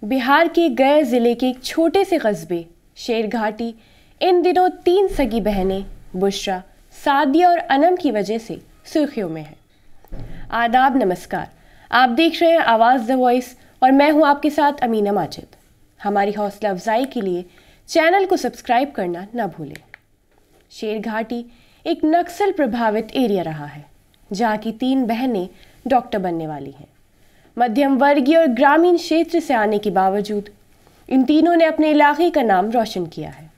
बिहार के गया ज़िले के एक छोटे से कस्बे शेरघाटी इन दिनों 3 सगी बहनें बुशरा, सादिया और अनम की वजह से सुर्खियों में है। आदाब, नमस्कार। आप देख रहे हैं आवाज़ द वॉइस और मैं हूं आपके साथ अमीना माजिद। हमारी हौसला अफजाई के लिए चैनल को सब्सक्राइब करना न भूलें। शेरघाटी एक नक्सल प्रभावित एरिया रहा है, जहाँ की 3 बहनें डॉक्टर बनने वाली हैं। मध्यम वर्गीय और ग्रामीण क्षेत्र से आने के बावजूद इन तीनों ने अपने इलाके का नाम रोशन किया है।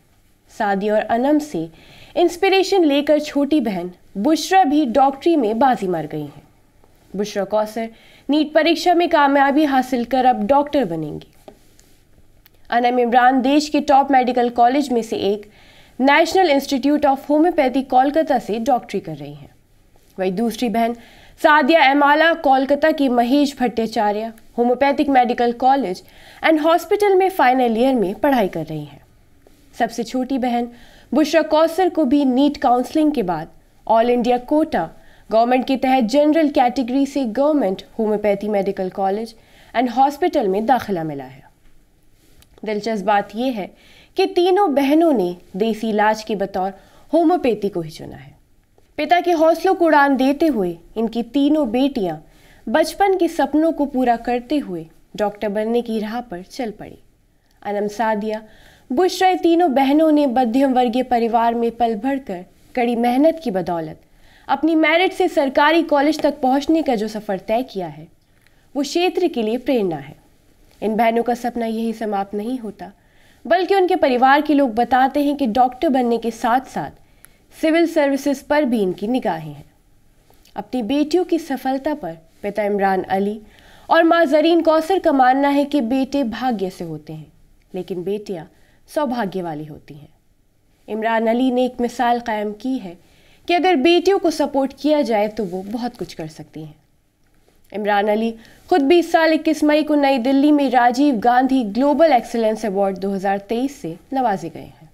सादिया और अनम से इंस्पिरेशन लेकर छोटी बहन बुशरा भी डॉक्टरी में बाजी मार गई हैं। बुशरा कौसर नीट परीक्षा में कामयाबी हासिल कर अब डॉक्टर बनेंगी। अनम इमरान देश के टॉप मेडिकल कॉलेज में से एक national institute of homeopathy Kolkata से डॉक्टरी कर रही हैं। वही दूसरी बहन सादिया एमाला कोलकाता की Mahesh Bhattacharya homeopathic medical college and hospital में फाइनल ईयर में पढ़ाई कर रही हैं। सबसे छोटी बहन बुशरा कौसर को भी नीट काउंसलिंग के बाद ऑल इंडिया कोटा गवर्नमेंट के तहत जनरल कैटेगरी से government homeopathy medical college and hospital में दाखिला मिला है। दिलचस्प बात यह है कि तीनों बहनों ने देसी इलाज के बतौर होम्योपैथी को ही चुना है। पिता के हौसलों को उड़ान देते हुए इनकी तीनों बेटियां बचपन के सपनों को पूरा करते हुए डॉक्टर बनने की राह पर चल पड़ी। अनम, सादिया, बुशरा तीनों बहनों ने मध्यम वर्गीय परिवार में पल भर कड़ी मेहनत की बदौलत अपनी मेरिट से सरकारी कॉलेज तक पहुंचने का जो सफ़र तय किया है वो क्षेत्र के लिए प्रेरणा है। इन बहनों का सपना यही समाप्त नहीं होता, बल्कि उनके परिवार के लोग बताते हैं कि डॉक्टर बनने के साथ साथ सिविल सर्विसेज पर भी इनकी निगाहें हैं। अपनी बेटियों की सफलता पर पिता इमरान अली और माँ जरीन कौसर का मानना है कि बेटे भाग्य से होते हैं, लेकिन बेटियां सौभाग्य वाली होती हैं। इमरान अली ने एक मिसाल कायम की है कि अगर बेटियों को सपोर्ट किया जाए तो वो बहुत कुछ कर सकती हैं। इमरान अली खुद 20 साल 21 मई को नई दिल्ली में Rajiv Gandhi global excellence award 2023 से नवाजे गए हैं।